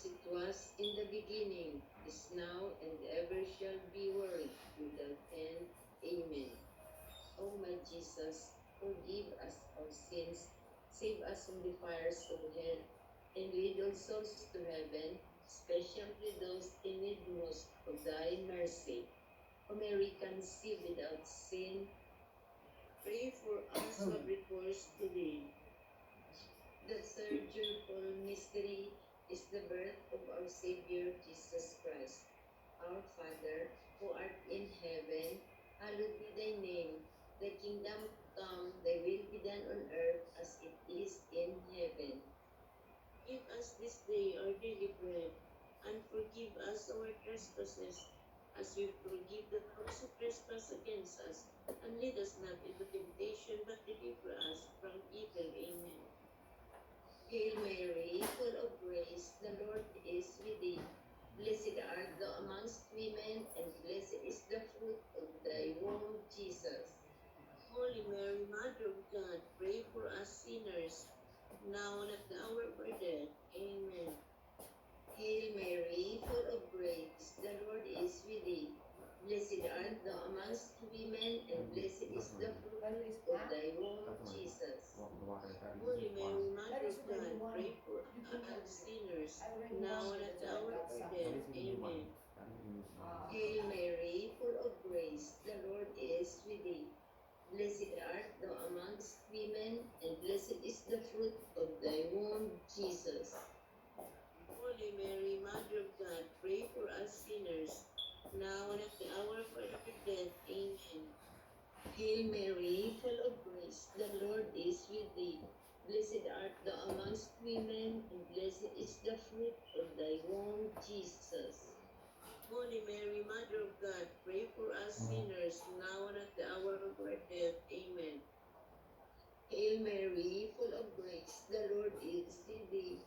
it was in the beginning, is now, and ever shall be, world without end. Amen. O my Jesus, forgive us our sins, save us from the fires of hell, and lead all souls to heaven, especially those in need most of thy mercy. O Mary, conceived without sin, pray for us who have recourse to thee. The third joyful mystery is the birth of our Savior Jesus Christ. Our Father, who art in heaven, hallowed be thy name. Thy kingdom come, thy will be done on earth as it is in heaven. Give us this day our daily bread, and forgive us our trespasses, as we forgive those who trespass against us. And lead us not into temptation, but deliver us from evil. Amen. Hail Mary, full of grace, the Lord is with thee. Blessed art thou amongst women, and blessed is the fruit of thy womb, Jesus. Holy Mary, Mother of God, pray for us sinners, now and at the hour of our death. Amen. Hail Mary, full of grace, the Lord is with thee. Blessed art thou amongst women, and blessed is the fruit of thy womb, Jesus. Holy Mary, Mother of God, pray for us sinners, now and at the hour of our death. Amen. Hail Mary, full of grace, the Lord is with thee. Blessed art thou amongst women, and blessed is the fruit of thy womb, Jesus. Holy Mary, Mother of God, pray for us sinners, now and at the hour of our death. Amen. Hail Mary, full of grace, the Lord is with thee. Blessed art thou amongst women, and blessed is the fruit of thy womb, Jesus. Holy Mary, Mother of God, pray for us sinners, now and at the hour of our death. Amen. Hail Mary, full of grace, the Lord is with thee.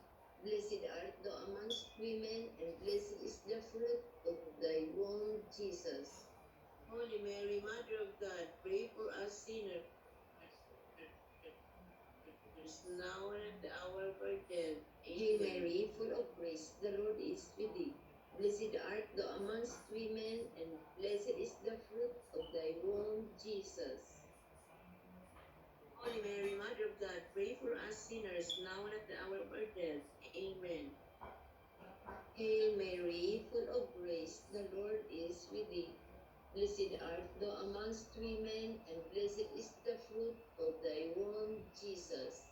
Blessed art thou amongst women, and blessed is the fruit of thy womb, Jesus. Holy Mary, Mother of God, pray for us sinners, now and at the hour of our death. Hail Mary, full of grace, the Lord is with thee. Blessed art thou amongst women, and blessed is the fruit of thy womb, Jesus. Holy Mary, Mother of God, pray for us sinners, now and at the hour of our death. Amen. Hail Mary, full of grace, the Lord is with thee. Blessed art thou amongst women, and blessed is the fruit of thy womb, Jesus.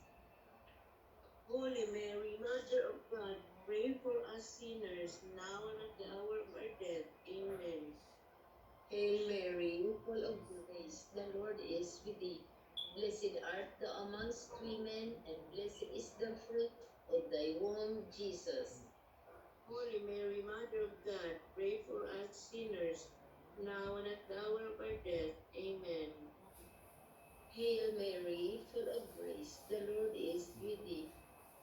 Holy Mary, Mother of God, pray for us sinners, now and at the hour of our death. Amen. Hail Mary, full of grace, the Lord is with thee. Blessed art thou amongst women, and blessed is the fruit of thy womb, Jesus. Holy Mary, Mother of God, pray for us sinners, now and at the hour of our death. Amen. Hail Mary, full of grace, the Lord is with thee.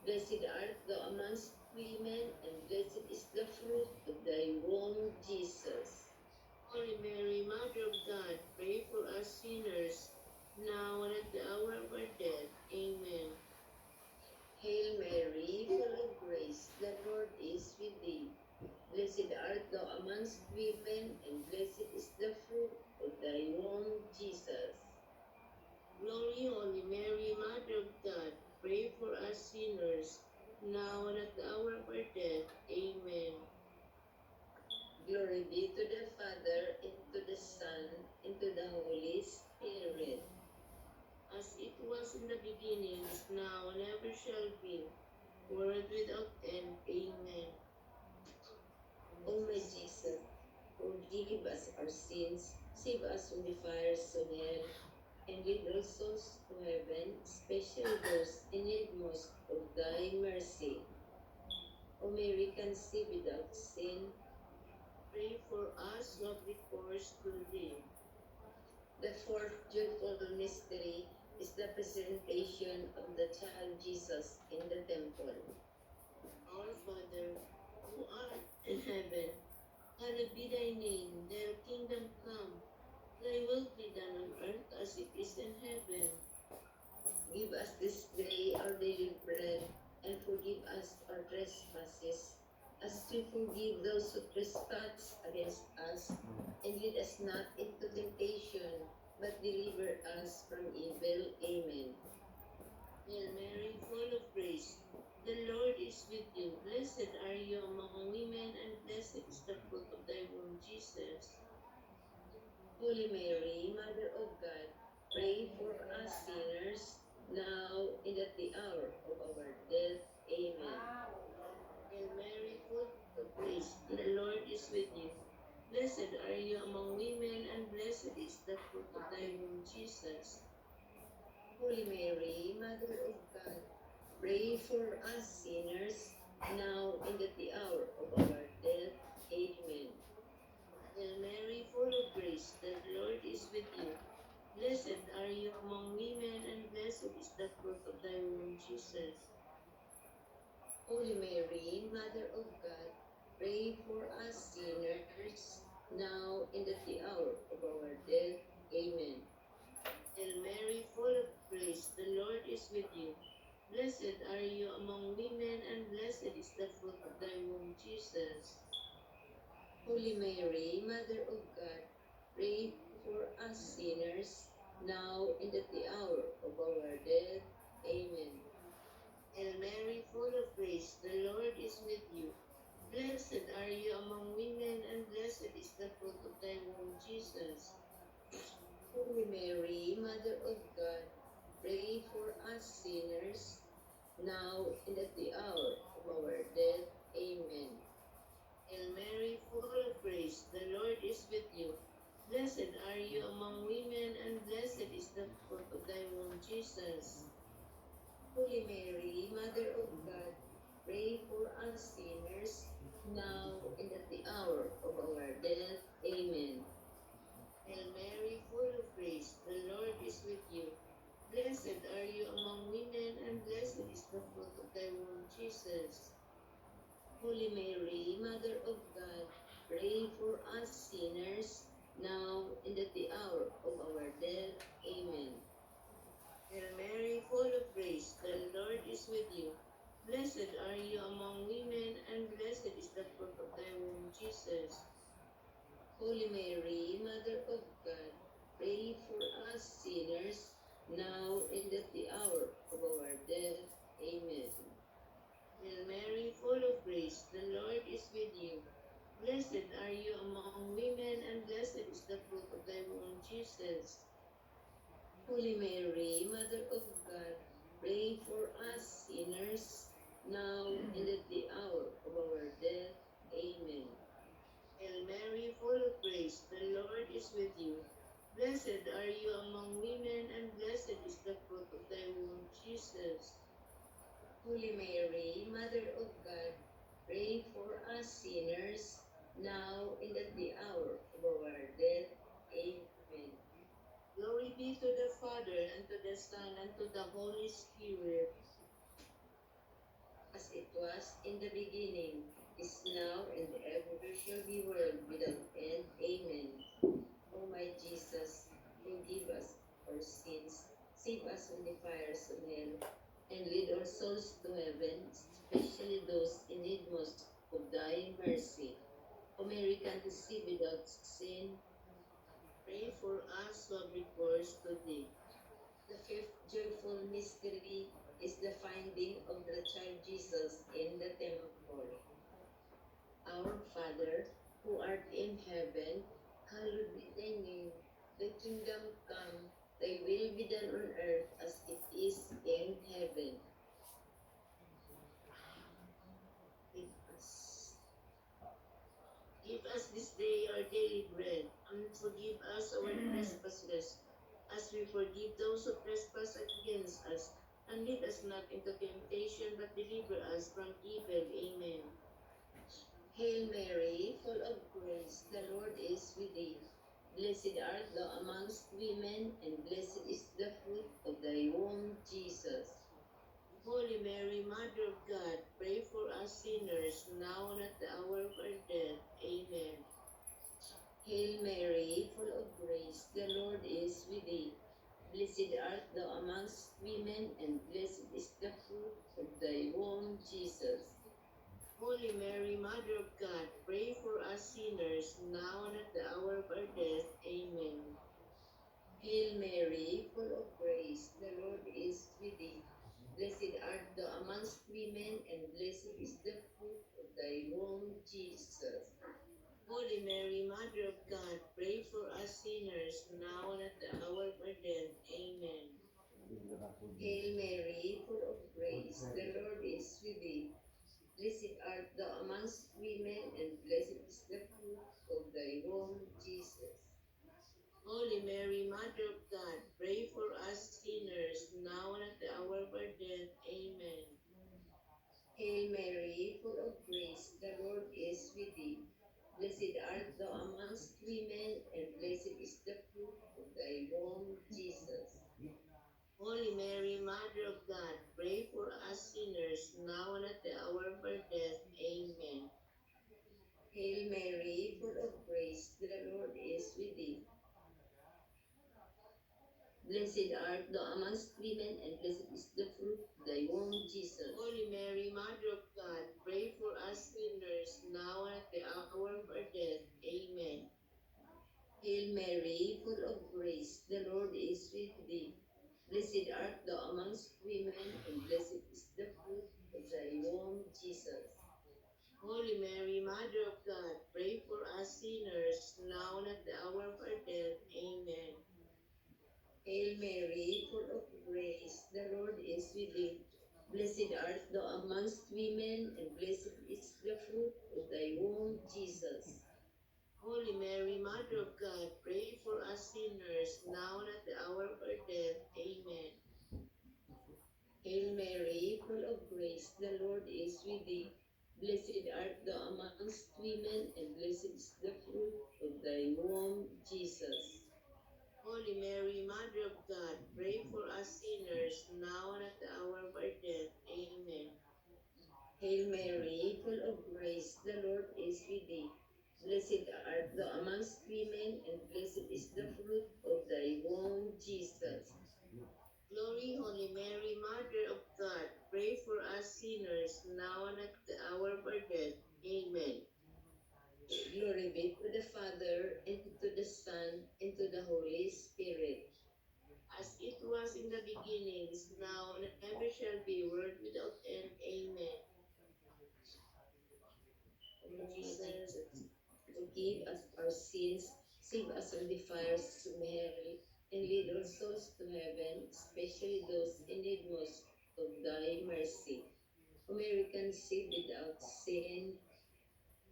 Blessed art thou amongst women, and blessed is the fruit of thy womb, Jesus. Holy Mary, Mother of God, pray for us sinners, now and at the hour of our death. Amen. Hail Mary, full of grace, the Lord is with thee. Blessed art thou amongst women, and blessed is the fruit of thy womb, Jesus. Glory, Holy Mary, Mother of God, pray for us sinners, now and at the hour of our death. Amen. Glory be to the Father, and to the Son, and to the Holy Spirit. As it was in the beginning, is now, and ever shall be, world without end. Amen. O my Jesus, forgive us our sins, save us from the fires of hell, and lead all souls to heaven, especially those in need most of thy mercy. O Mary, conceived without sin, pray for us who have recourse to thee. The fourth joyful mystery is the presentation of the child Jesus in the temple. Our Father, who art in heaven, hallowed be thy name. Thy kingdom come, thy will be done on earth as it is in heaven. Give us this day our daily bread, and forgive us our trespasses, we forgive those who trespass against us, and lead us not into temptation, but deliver us from evil. Amen. Hail Mary, full of grace, the Lord is with you. Blessed are you among women, and blessed is the fruit of thy womb, Jesus. Holy Mary, Mother of God, pray for us sinners, now and at the hour of our death. Amen. Hail Mary, full of grace, the Lord is with you. Blessed are you among women, and blessed is the fruit of thy womb, Jesus. Holy Mary, Mother of God, pray for us sinners, now and at the hour of our death. Amen. Hail Mary, full of grace, the Lord is with you. Blessed are you among women, and blessed is the fruit of thy womb, Jesus. Holy Mary, Mother of God, pray for us sinners, now and at the hour of our death. Amen. Hail Mary, full of grace, the Lord is with you. Blessed are you among women, and blessed is the fruit of thy womb, Jesus. Holy Mary, Mother of God, pray for us sinners, now and at the hour of our death. Amen. Hail Mary, full of grace, the Lord is with you. Blessed are you among women, and blessed is the fruit of thy womb, Jesus. Holy Mary, Mother of God, pray for us sinners, now and at the hour of our death. Amen. Hail Mary, full of grace, the Lord is with you. Blessed are you among women, and blessed is the fruit of thy womb, Jesus. Holy Mary, Mother of God, pray for us sinners, now and at the hour of our death. Amen. Hail Mary, full of grace, the Lord is with you. Blessed are you among women, and blessed is the fruit of thy womb, Jesus. Holy Mary, Mother of God, pray for us sinners, now and at the hour of our death. Amen. Hail Mary, full of grace, the Lord is with you. Blessed are you among women, and blessed is the fruit of thy womb, Jesus. Holy Mary, Mother of God, pray for us sinners, now and at the hour of our death. Amen. Hail Mary, full of grace, the Lord is with you. Blessed are you among women, and blessed is the fruit of thy womb, Jesus. Holy Mary, Mother of God, pray for us sinners, now and at the hour of our death. Amen. Hail Mary, full of grace, the Lord is with you. Blessed are you among women, and blessed is the fruit of thy womb, Jesus. Holy Mary, Mother of God, pray for us sinners, now and at the hour of our death. Amen. Glory be to the Father, and to the Son, and to the Holy Spirit, as it was in the beginning, is now, and ever shall be, world without end. Amen. O my Jesus, forgive us our sins, save us from the fires of hell, and lead our souls to heaven, especially those in need most of thy mercy. O Mary, conceived without sin, pray for us who have recourse to thee. The fifth joyful mystery is the finding of the child Jesus in the temple. Our Father, who art in heaven, hallowed be thy name. Thy kingdom come, thy will be done on earth as it is in heaven. Give us this day our daily bread, and forgive us our trespasses, as we forgive those who trespass against us. And lead us not into temptation, but deliver us from evil. Amen. Hail Mary, full of grace, the Lord is with thee. Blessed art thou amongst women, and blessed is the fruit of thy womb, Jesus. Holy Mary, Mother of God, pray for us sinners, now and at the hour of our death. Amen. Hail Mary, full of grace, the Lord is with thee. Blessed art thou amongst women, and blessed is the fruit of thy womb, Jesus. Holy Mary, Mother of God, pray for us sinners, now and at the hour of our death. Amen. Hail Mary, full of grace, the Lord is with thee. Blessed art thou amongst women, and blessed is the fruit of thy womb, Jesus. Holy Mary, Mother of God, pray for us sinners, now and at the hour of our death. Amen. Hail Mary, full of grace, the Lord is with thee. Blessed art thou amongst women, and blessed is the fruit of thy womb, Jesus. Holy Mary, Mother of God, pray for us sinners, now and at the hour of our death. Amen. Hail Mary, full of grace, the Lord is with thee. Blessed art thou amongst women, and blessed is the fruit of thy womb, Jesus. Holy Mary, Mother of God, pray for us sinners, now and at the hour of our death. Amen. Hail Mary, full of grace, the Lord is with thee. Blessed art thou amongst women, and blessed is the fruit of thy womb, Jesus. Holy Mary, Mother of God, pray for us sinners, now and at the hour of our death. Amen. Hail Mary, full of grace, the Lord is with thee. Blessed art thou amongst women, and blessed is the fruit of thy womb, Jesus. Holy Mary, Mother of God, pray for us sinners, now and at the hour of our death. Amen. Hail Mary, full of grace, the Lord is with thee. Blessed art thou amongst women, and blessed is the fruit of thy womb, Jesus. Holy Mary, Mother of God, pray for us sinners, now and at the hour of our death. Amen. Hail Mary, full of grace, the Lord is with thee. Blessed art thou amongst women, and blessed is the fruit of thy womb, Jesus. Holy Mary, Mother of God, pray for us sinners, now and at the hour of our death. Amen. Hail Mary, full of grace, the Lord is with thee. Blessed art thou amongst women, and blessed is the fruit of thy womb, Jesus. Glory, Holy Mary, Mother of God, pray for us sinners, now and at the hour of our death. Amen. Glory be to the Father, and to the Son, and to the Holy Spirit, as it was in the beginning, is now, and ever shall be, world without end. Amen. O Jesus, forgive us our sins, save us from the fires of hell, and lead all souls to heaven, especially those in need most of thy mercy. O Mary, conceived without sin,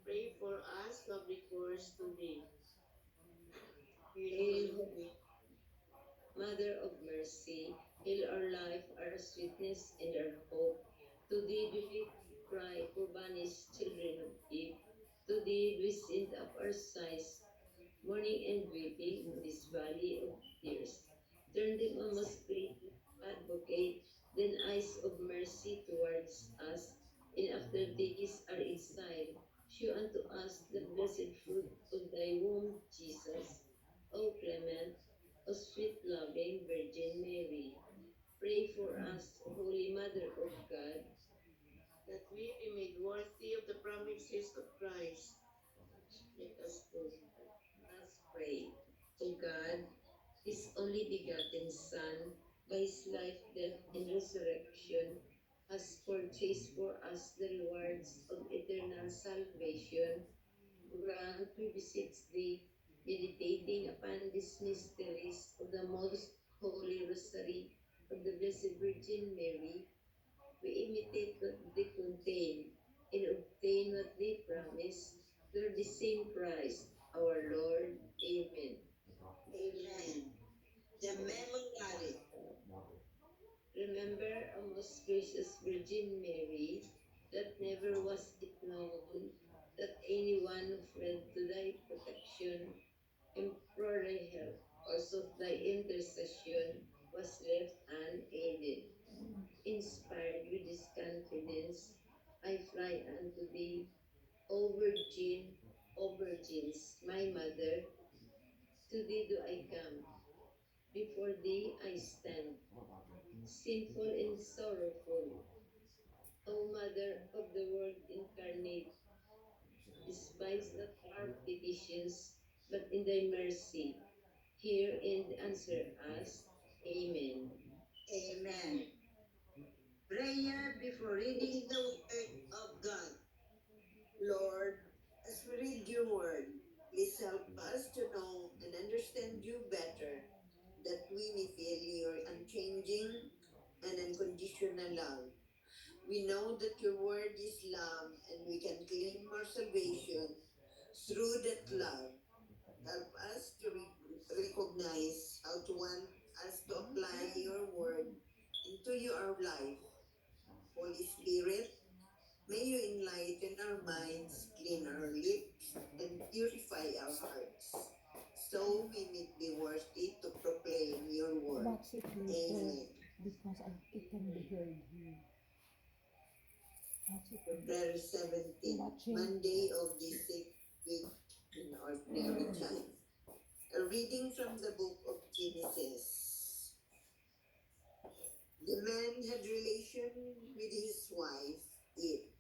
pray for us who have recourse to thee. Hail, Holy Mother of mercy, hail our life, our sweetness, and our hope. To thee do we cry, poor banished children of Eve. To thee do we send up our sighs, mourning and weeping in this valley of tears. Turn them, O most gracious Advocate, then eyes of mercy towards us, and after this our exile, show unto us the blessed fruit of thy womb, Jesus. O clement, O sweet loving Virgin Mary, pray for us, O Holy Mother of God, that we be made worthy of the promises of Christ. Let us pray. Let us pray. O God, his only begotten Son, by his life, death, and resurrection, has purchased for us the rewards of eternal salvation. Grant, we beseech thee, meditating upon these mysteries of the most holy rosary of the Blessed Virgin Mary, we imitate what they contain and obtain what they promise through the same Christ, our Lord. Amen. Amen. The Memorare. Remember, O most gracious Virgin Mary, that never was it known that anyone who fled to thy protection, implored thy help, or sought thy intercession, was left unaided. Inspired with this confidence, I fly unto thee, O Virgin, O Virgins, my mother, to thee do I come. Before thee I stand, sinful and sorrowful. O Mother of the Word incarnate, petitions, but in thy mercy, hear and answer us. Amen. Amen. Prayer before reading the Word of God. Lord, as we read your Word, please help us to know and understand you better, that we may feel your unchanging and unconditional love. We know that your Word is love, and we can claim our salvation through that love. Help us to recognize how to want us to apply your Word into our life. Holy Spirit, may you enlighten our minds, clean our lips, and purify our hearts, so we may be worthy to proclaim your word. Watch it later Amen. because it can be heard here. Watch it. February 17, Watching. Monday of the 6th week in ordinary time. A reading from the book of Genesis. The man had relation with his wife, Eve,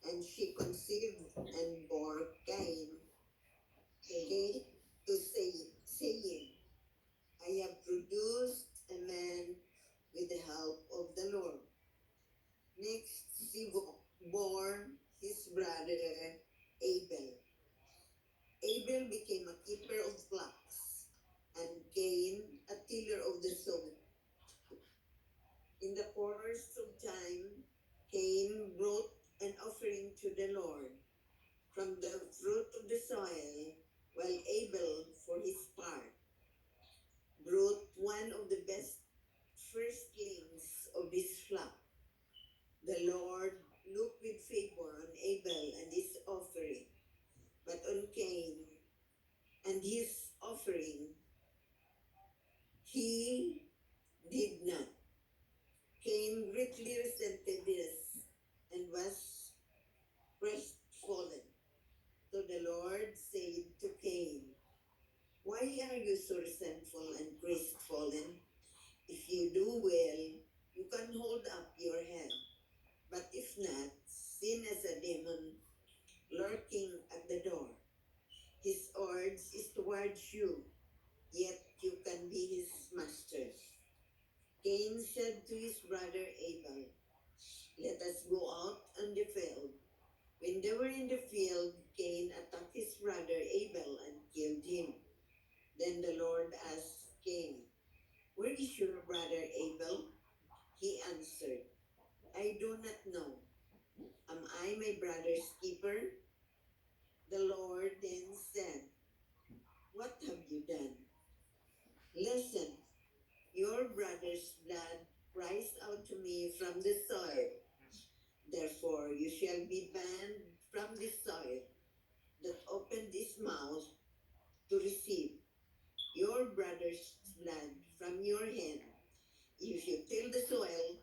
and she conceived and bore Cain. Cain to saying, I have produced a man with the help of the Lord. Next, she bore his brother Abel. Abel became a keeper of flocks, and Cain a tiller of the soil. In the course of time, Cain brought an offering to the Lord from the fruit of the soil, while Abel, for his part, brought one of the best firstlings of his flock. The Lord looked with favor on Abel and his offering, but on Cain and his offering he did not. Cain greatly resented this and was crestfallen. So the Lord said to Cain, why are you so resentful and crestfallen? If you do well, you can hold up your head. But if not, sin as a demon lurking at the door. His urge is towards you, yet you can be his master. Cain said to his brother Abel, let us go out on the field. When they were in the field, Cain attacked his brother Abel and killed him. Then the Lord asked Cain, where is your brother Abel? He answered, I do not know. Am I my brother's keeper? The Lord then said, what have you done? Listen, your brother's blood cries out to me from the soil. Therefore you shall be banned from the soil that opened its mouth to receive your brother's blood from your hand. If you till the soil,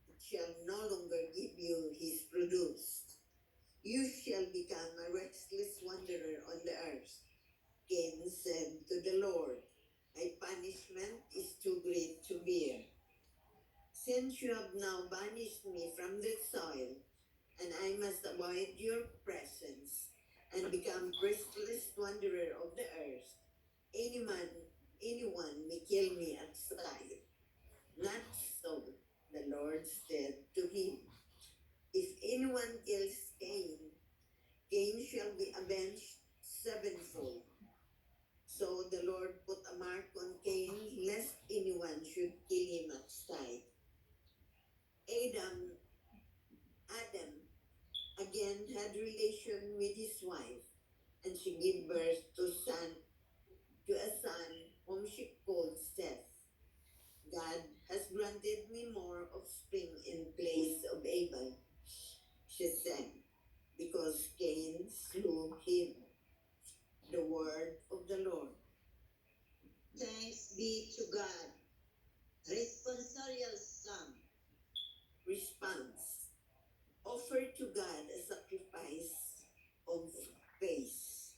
it shall no longer give you his produce. You shall become a restless wanderer on the earth. Cain said to the Lord, my punishment is too great to bear. Since you have now banished me from the soil, and I must avoid your presence and become restless wanderer of the earth, anyone may kill me at sight. Not so, the Lord said to him. If anyone kills Cain, Cain shall be avenged sevenfold. So the Lord put a mark on Cain, lest anyone should kill him at sight. Adam again had relation with his wife, and she gave birth to a son whom she called Seth. God has granted me more offspring in place of Abel, she said, because Cain slew him. The word of the Lord. Thanks be to God. Responsorial Psalm. Response. Offer to God a sacrifice of praise.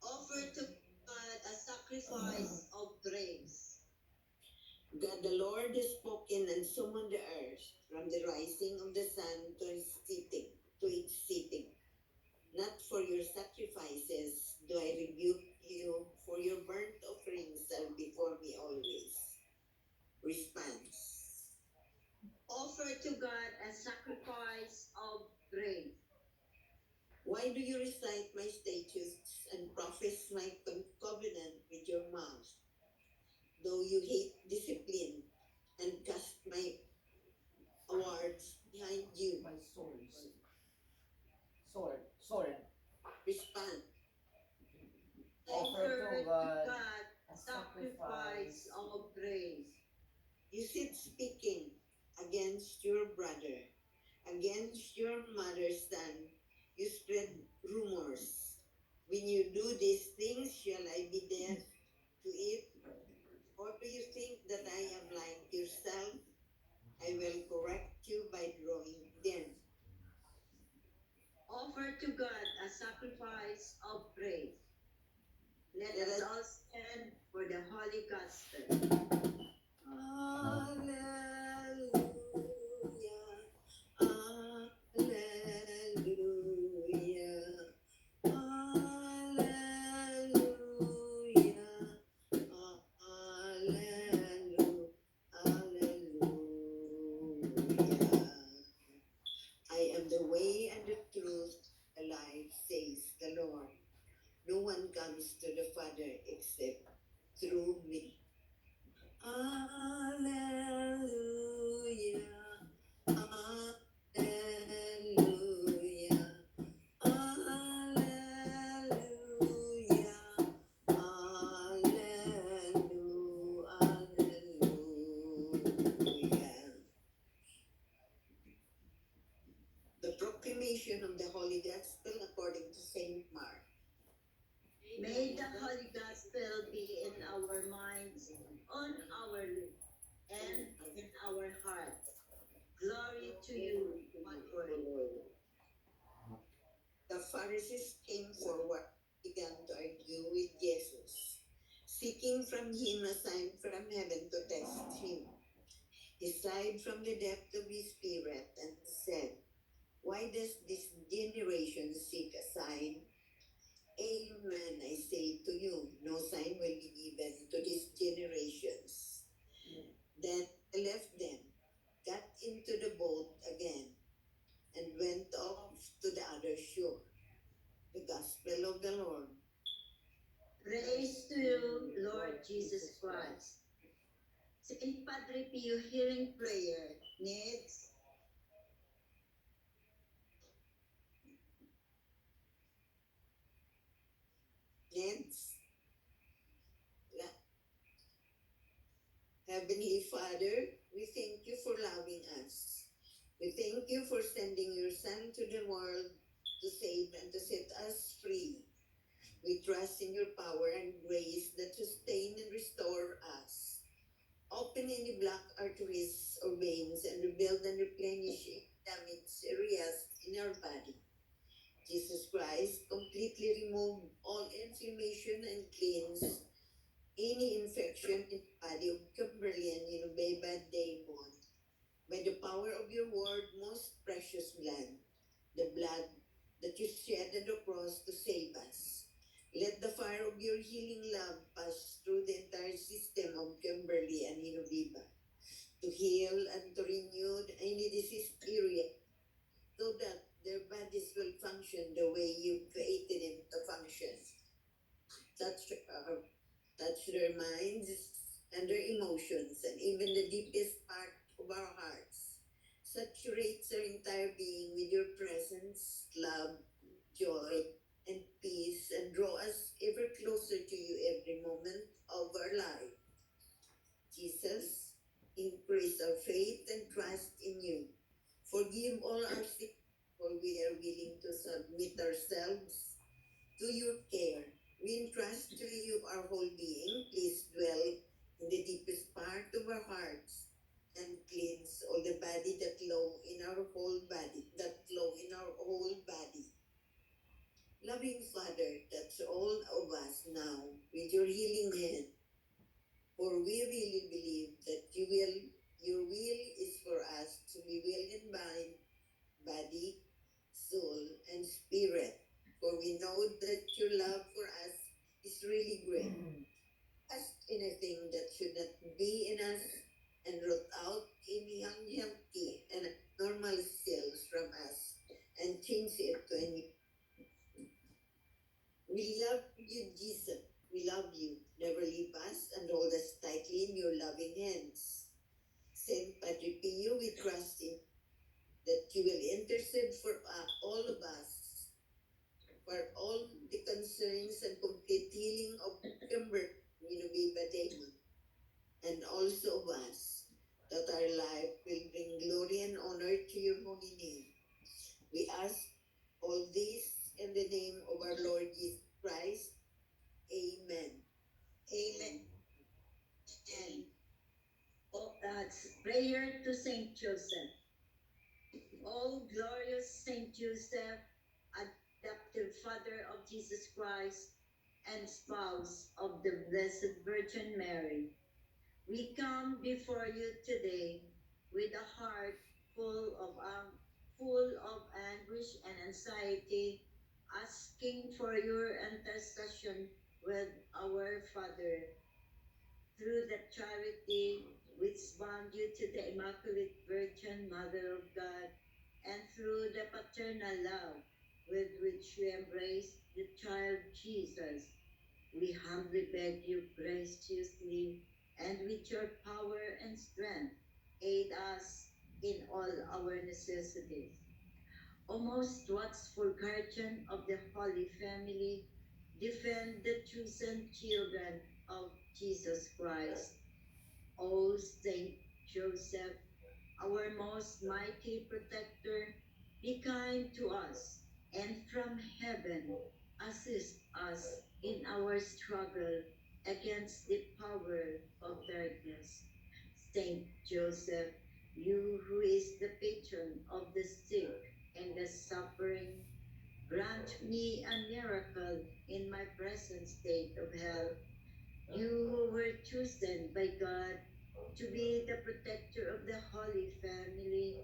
Offer to God a sacrifice of praise. God the Lord has spoken and summoned the earth from the rising of the sun to its setting. Why do you recite my statutes and profess my covenant with your mouth, though you hate discipline and cast my awards behind you? My swords. Sword. Respond. Offer to God a sacrifice sacrifice. of praise. You sit speaking against your brother, against your mother's son. You spread rumors. When you do these things, shall I be deaf to it? Or do you think that I am like yourself? I will correct you by drawing them. Offer to God a sacrifice of praise. Let us all stand for the Holy Gospel. Hallelujah. Hallelujah. Hallelujah. Hallelujah. I am the way and the truth, the life, says the Lord. No one comes to the Father except through me. Hallelujah. Hallelujah. Hallelujah. Hallelujah. The proclamation of the Holy Gospel according to Saint Mark. May the Holy Gospel be in our minds, on our lips, and in our hearts. Glory to you, my Lord. The Pharisees came forward, began to argue with Jesus, seeking from him a sign from heaven to test him. He sighed from the depth of his spirit and said, "Why does this generation seek a sign? Amen, I say to you, no sign will be given to these generations." Then he left them, got into the boat again, and went off to the other shore. The Gospel of the Lord. Praise to you, Lord Jesus Christ. Saint Padre Pio Healing Prayer needs Next, Heavenly Father, we thank you for loving us. We thank you for sending your Son to the world to save and to set us free. We trust in your power and grace that sustain and restore us. Open any blocked arteries or veins and rebuild and replenish damaged areas in our body. Jesus Christ, completely remove all inflammation and cleanse any infection in the body of Kimberly and Inubeba Damon. By the power of your word, most precious blood, the blood that you shed on the cross to save us. Let the fire of your healing love pass through the entire system of Kimberly and Inubeba to heal and to renew any diseased area so that their bodies will function the way you created them to function. Touch their minds and their emotions and even the deepest part of our hearts. Saturates our entire being with your presence, love, joy, and peace, and draw us ever closer to you every moment of our life. Jesus, increase our faith and trust in you. Forgive all our sins, for we are willing to submit ourselves to your care. We entrust to you our whole being. Please dwell in the deepest part of our hearts and cleanse all the body that flow in our whole body. Loving Father, touch all of us now with your healing hand. For we really believe that your will is for us to be well in mind, body, soul, and spirit. For we know that your love for us is really great. Cast anything that should not be in us and root out any unhealthy and abnormal cells from us and change it to a new We love you, Jesus. We love you. Never leave us and hold us tightly in your loving hands. Saint Padre Pio, we trust in that you will intercede for all of us, for all the concerns and complete healing of Kimber, Viva Dei, and also of us, that our life will bring glory and honor to your holy name. We ask all this in the name of our Lord Jesus Christ. Amen. Amen. And that's prayer to Saint Joseph. Oh, glorious Saint Joseph, adopted Father of Jesus Christ and spouse of the Blessed Virgin Mary, we come before you today with a heart full of anguish and anxiety, asking for your intercession with our Father through the charity which bound you to the Immaculate Virgin Mother of God, and through the paternal love with which you embrace the child Jesus, we humbly beg you graciously and with your power and strength, aid us in all our necessities. O most watchful guardian of the Holy Family, defend the chosen children of Jesus Christ. O Saint Joseph, our most mighty protector, be kind to us, and from heaven assist us in our struggle against the power of darkness. Saint Joseph, you who is the patron of the sick and the suffering, grant me a miracle in my present state of health. You who were chosen by God to be the protector of the Holy Family,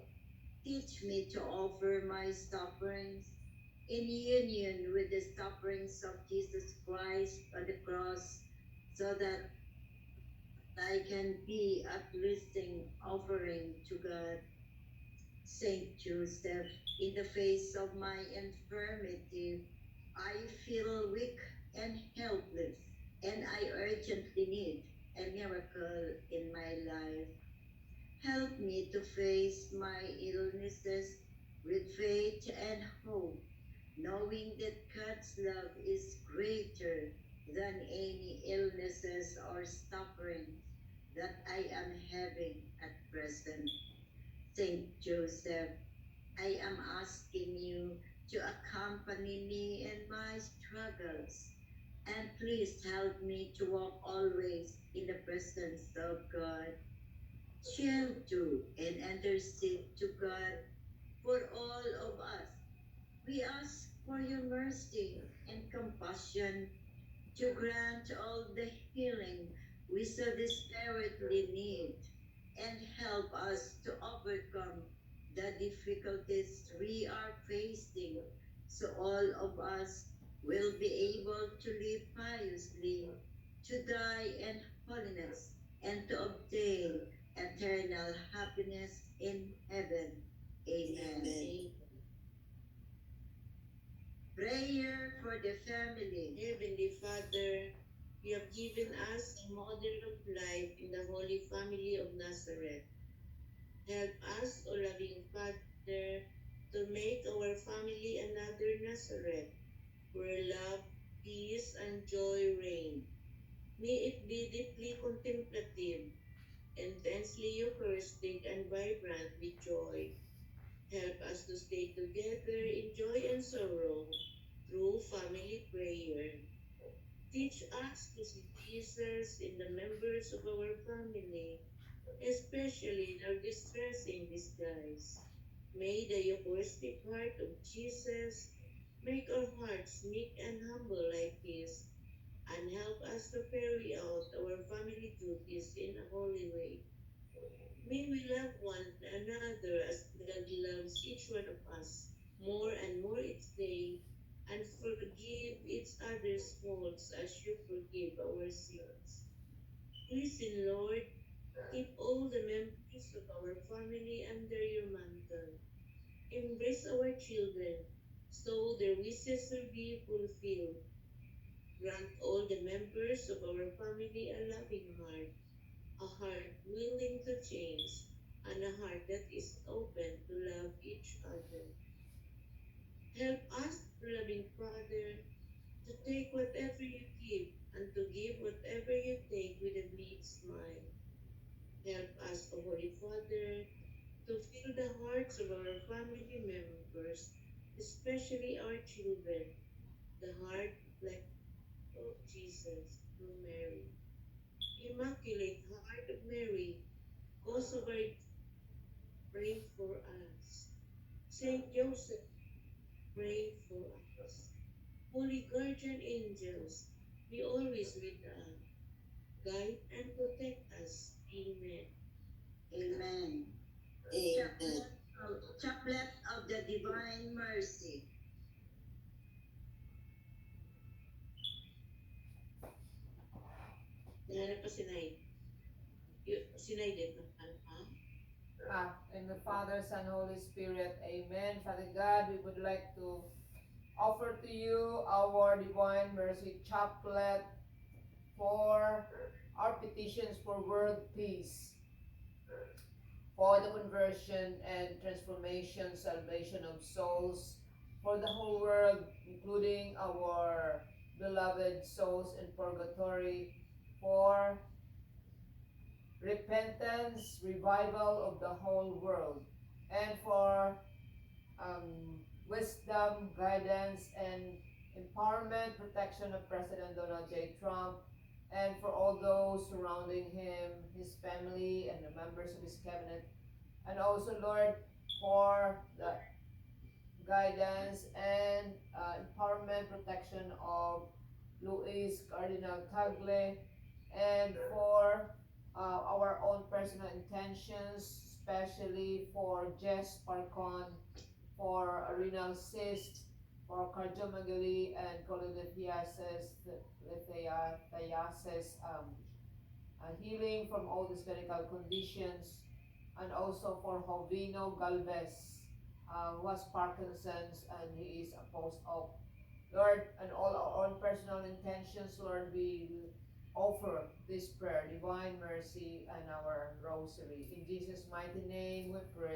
teach me to offer my sufferings in union with the sufferings of Jesus Christ on the cross, so that I can be a pleasing offering to God. Saint Joseph, in the face of my infirmity, I feel weak and helpless, and I urgently need a miracle in my life. Help me to face my illnesses with faith and hope, knowing that God's love is greater than any illnesses or suffering that I am having at present. Saint Joseph, I am asking you to accompany me in my struggles, and please help me to walk always in the presence of God. Shield to and intercede to God for all of us. We ask for your mercy and compassion to grant all the healing we so desperately need, and help us to overcome the difficulties we are facing, so all of us will be able to live piously, to die in holiness, and to obtain eternal happiness in heaven. Amen. Amen. Prayer for the family. Heavenly Father, you have given us a model of life in the Holy Family of Nazareth. Help us, O loving Father, to make our family another Nazareth, where love, peace, and joy reign. May it be deeply contemplative, intensely Eucharistic, and vibrant with joy. Help us to stay together in joy and sorrow through family prayer. Teach us to see Jesus in the members of our family, especially in our distressing disguise. May the Eucharistic heart of Jesus make our hearts meek and humble like His, and help us to carry out our family duties in a holy way. May we love one another as God loves each one of us more and more each day, and forgive each other's faults as you forgive our sins. Listen, Lord, keep all the members of our family under your mantle. Embrace our children, so their wishes will be fulfilled. Grant all the members of our family a loving a heart willing to change, and a heart that is open to love each other. Help us, loving Father, to take whatever you give and to give whatever you take with a big smile. Help us, O Holy Father, to fill the hearts of our family members, especially our children, the heart like of Jesus through Mary. Immaculate Heart of Mary, cause of our pray for us. Saint Joseph, pray for us. Holy guardian angels, be always with us, guide and protect us. Amen. Amen. Amen. Chaplet of the Divine Mercy. Nahanap pa si Nay. Si Nay din, ha? In the Father, Son, Holy Spirit. Amen. Father God, we would like to offer to you our Divine Mercy Chaplet for our petitions for world peace, for the conversion and transformation, salvation of souls, for the whole world, including our beloved souls in purgatory, for repentance, revival of the whole world, and for wisdom, guidance, and empowerment, protection of President Donald J. Trump, and for all those surrounding him, his family, and the members of his cabinet, and also, Lord, for the guidance and empowerment, protection of Luis Cardinal Tagle, and for our own personal intentions, especially for Jess Parcon, for a renal cyst, for cardiomegaly and cholelithiasis, healing from all these medical conditions, and also for Jovino Galvez, who has Parkinson's and he is a post-op. Lord, and all our own personal intentions, Lord, we offer this prayer, divine mercy, and our rosary. In Jesus' mighty name we pray.